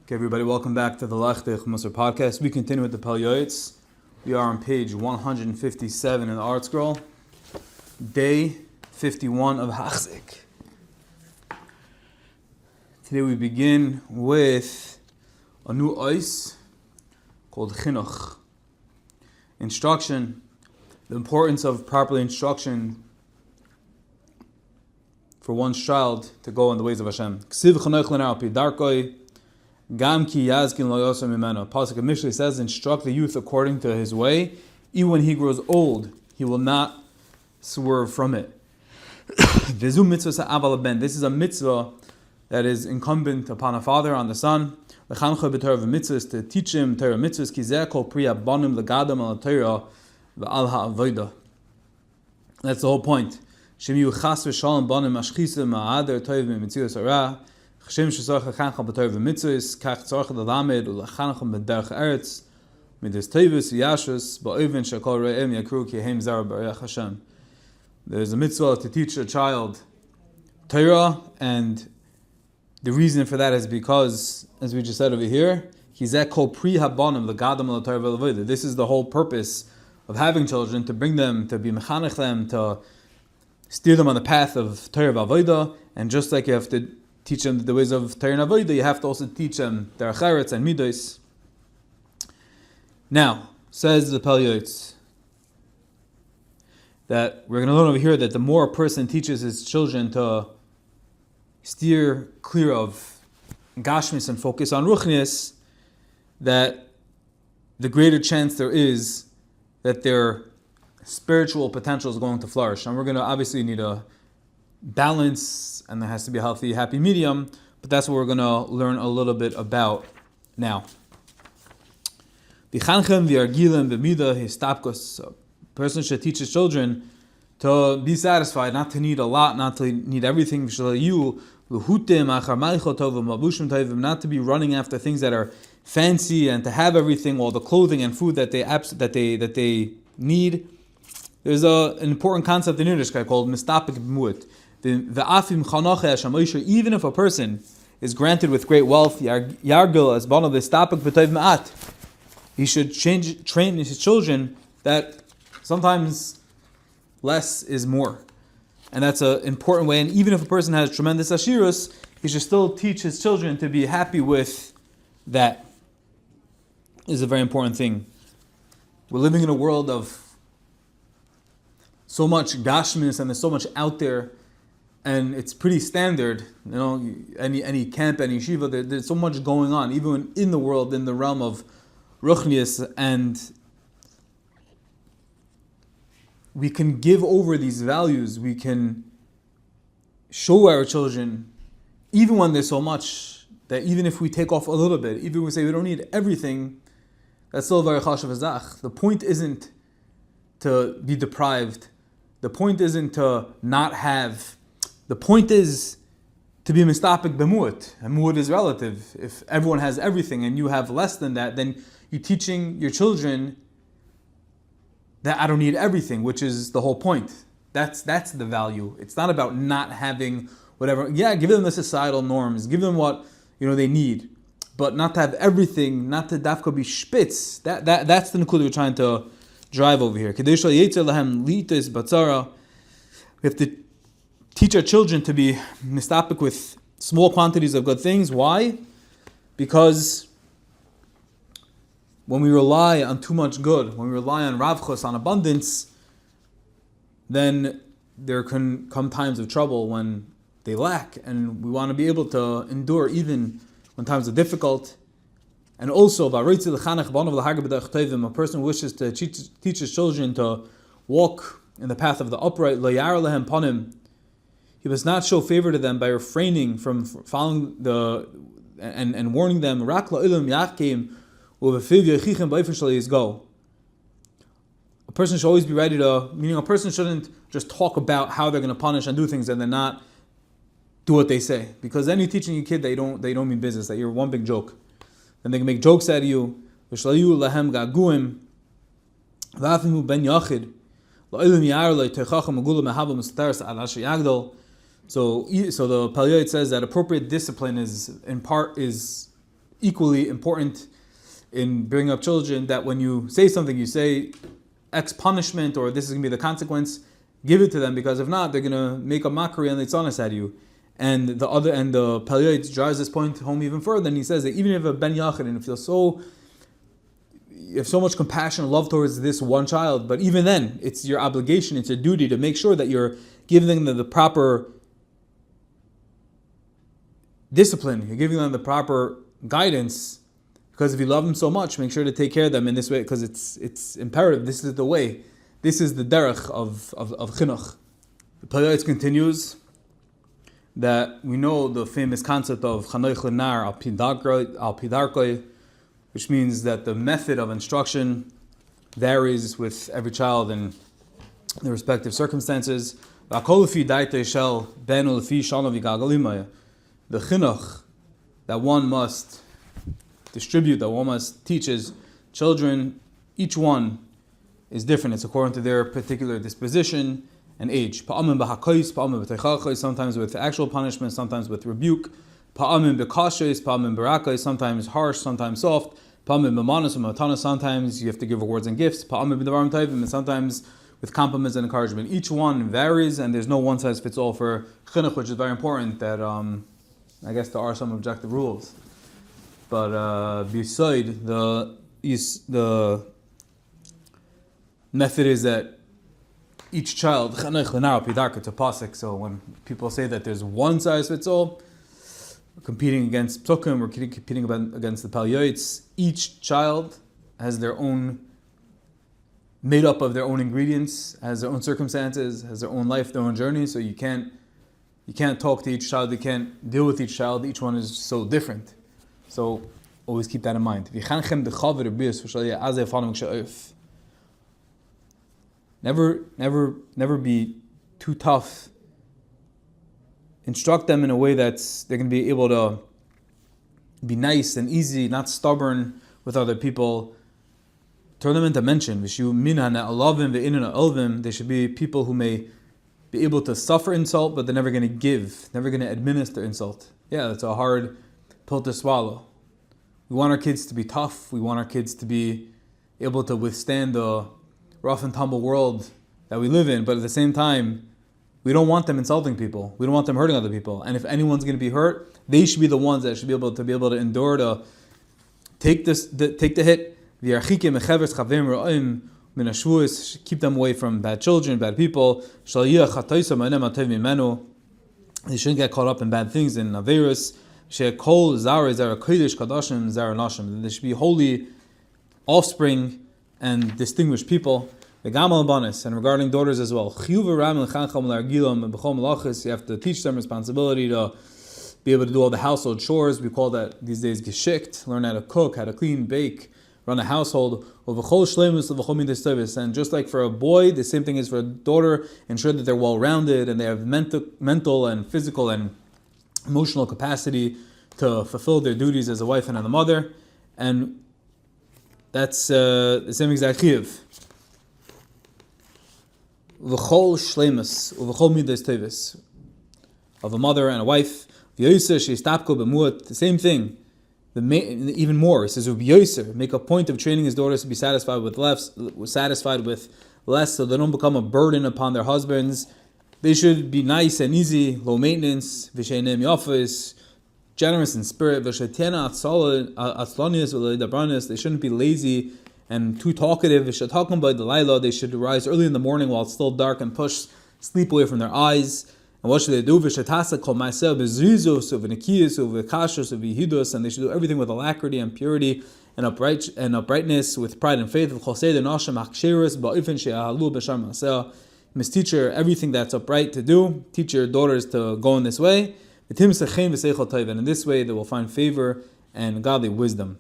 Okay, everybody, welcome back to the Lechtech Musar podcast. We continue with the Pele Yoeitz. We are on page 157 in the art scroll, day 51 of Hachzik. Today we begin with a new ois called Chinuch. Instruction, the importance of proper instruction for one's child to go in the ways of Hashem. Gam ki yazkin lo yosem mimeno. Pasuk of Mishlei says, instruct the youth according to his way. Even when he grows old, he will not swerve from it. This is a mitzvah that is incumbent upon a father on the son. To teach him Torah mitzvahs. Ki zeh kol pri abanim legadam al Torah ve'al ha'avodah. That's the whole point. Shem yu chas v'shalom banim ashchisim ma'ader toiv mi'mitzias hara. Hashem shesach lechancham b'torah v'mitzvos, kach tzorach l'lamed u'lechancham b'derech eretz, midas tevis v'yashus, ba'oven shekol re'em yakru kihem zara b'arech Hashem. There's a mitzvah to teach a child Torah, and the reason for that is because, as we just said over here, hizeh kol pri habanim l'gadam l'torah v'lavodah. This is the whole purpose of having children, to bring them, to be mechanech them, to steer them on the path of Torah v'avodah, and just like you have to teach them the ways of Torah and Avodah, you have to also teach them derech eretz and midos. Now, says the Pele Yoeitz, that we're going to learn over here that the more a person teaches his children to steer clear of gashmis and focus on ruchnius, that the greater chance there is that their spiritual potential is going to flourish. And we're going to obviously need a balance, and there has to be a healthy, happy medium, but that's what we're going to learn a little bit about now. A person should teach his children to be satisfied, not to need a lot, not to need everything, not to be running after things that are fancy, and to have everything, all the clothing and food that they need. There's an important concept in Yiddishkeit called mistapik b'mu'at. Even if a person is granted with great wealth, he should train his children that sometimes less is more. And that's an important way. And even if a person has tremendous ashirus, he should still teach his children to be happy with that. Is a very important thing. We're living in a world of so much gashmis, and there's so much out there. And it's pretty standard, any camp, any yeshiva, there's so much going on, even in the world, in the realm of ruchnius, and we can give over these values, we can show our children, even when there's so much, that even if we take off a little bit, even if we say we don't need everything, that's still very chashav azach. The point isn't to be deprived, the point isn't to not have. The point is to be mistapik b'mu'at, and mu'at is relative. If everyone has everything and you have less than that, then you're teaching your children that I don't need everything, which is the whole point. That's the value. It's not about not having whatever. Yeah, give them the societal norms, give them what they need, but not to have everything, not to dafka be spitz. That's the nukud we're trying to drive over here. We have to teach our children to be mistapik with small quantities of good things. Why? Because when we rely on too much good, when we rely on ravchos, on abundance, then there can come times of trouble when they lack, and we want to be able to endure even when times are difficult. And also, a person wishes to teach his children to walk in the path of the upright, he must not show favor to them by refraining from following and warning them. A person should always be ready to, meaning a person shouldn't just talk about how they're going to punish and do things and then not do what they say. Because then you're teaching your kid that they don't mean business, that you're one big joke. Then they can make jokes out of you. So the Pele Yoeitz says that appropriate discipline is equally important in bringing up children, that when you say something, you say X punishment or this is going to be the consequence, give it to them, because if not, they're going to make a mockery and litzanis at you. And the Pele Yoeitz drives this point home even further, and he says that even if a ben yachid, and if you have so much compassion and love towards this one child, but even then, it's your obligation, it's your duty to make sure that you're giving them the proper discipline, you're giving them the proper guidance, because if you love them so much, make sure to take care of them in this way, because it's imperative. This is the way, this is the derech of chinuch. The Pele Yoeitz continues that we know the famous concept of chanoich lenar al pidarkoi, which means that the method of instruction varies with every child and their respective circumstances. The chinuch that one must distribute, that one must teach is children, each one is different. It's according to their particular disposition and age. Sometimes with actual punishment, sometimes with rebuke. Sometimes harsh, sometimes soft. Sometimes you have to give rewards and gifts. And sometimes with compliments and encouragement. Each one varies, and there's no one size fits all for chinuch, which is very important. That I guess there are some objective rules, but beside the method is that each child, to pasuk. So when people say that there's one size fits all, we're competing against psukim, we're competing against the Pele Yoeitz. Each child has their own, made up of their own ingredients, has their own circumstances, has their own life, their own journey. So you can't talk to each child, you can't deal with each child. Each one is so different. So always keep that in mind. Never be too tough. Instruct them in a way that's they're going to be able to be nice and easy, not stubborn with other people. Turn them into mention. They should be people who may be able to suffer insult, but they're never going to give, never going to administer insult. Yeah, that's a hard pill to swallow. We want our kids to be tough. We want our kids to be able to withstand the rough and tumble world that we live in, but at the same time, we don't want them insulting people. We don't want them hurting other people. And if anyone's going to be hurt, they should be the ones that should be able to endure, to take the hit. Keep them away from bad children, bad people. They shouldn't get caught up in bad things, in averus. They should be holy offspring and distinguished people. And regarding daughters as well, you have to teach them responsibility to be able to do all the household chores. We call that these days geschikt. Learn how to cook, how to clean, bake, run a household. And just like for a boy, the same thing is for a daughter. Ensure that they're well-rounded and they have mental and physical and emotional capacity to fulfill their duties as a wife and as a mother. And that's the same exact chiyuv. V'chol shleimus uv'chol midas tevis of a mother and a wife. V'yoser sheistapko b'muat, the same thing. Even more, it says v'yoser, make a point of training his daughters to be satisfied with less, so they don't become a burden upon their husbands. They should be nice and easy, low maintenance. V'sheinem yafis, generous in spirit. V'shetena atzlanius v'leidabranis, they shouldn't be lazy and too talkative. They should talk about the Laila. They should rise early in the morning while it's still dark and push sleep away from their eyes. And what should they do? And they should do everything with alacrity and purity and uprightness, with pride and faith. You must teach her everything that's upright to do. Teach your daughters to go in this way. And in this way they will find favor and godly wisdom.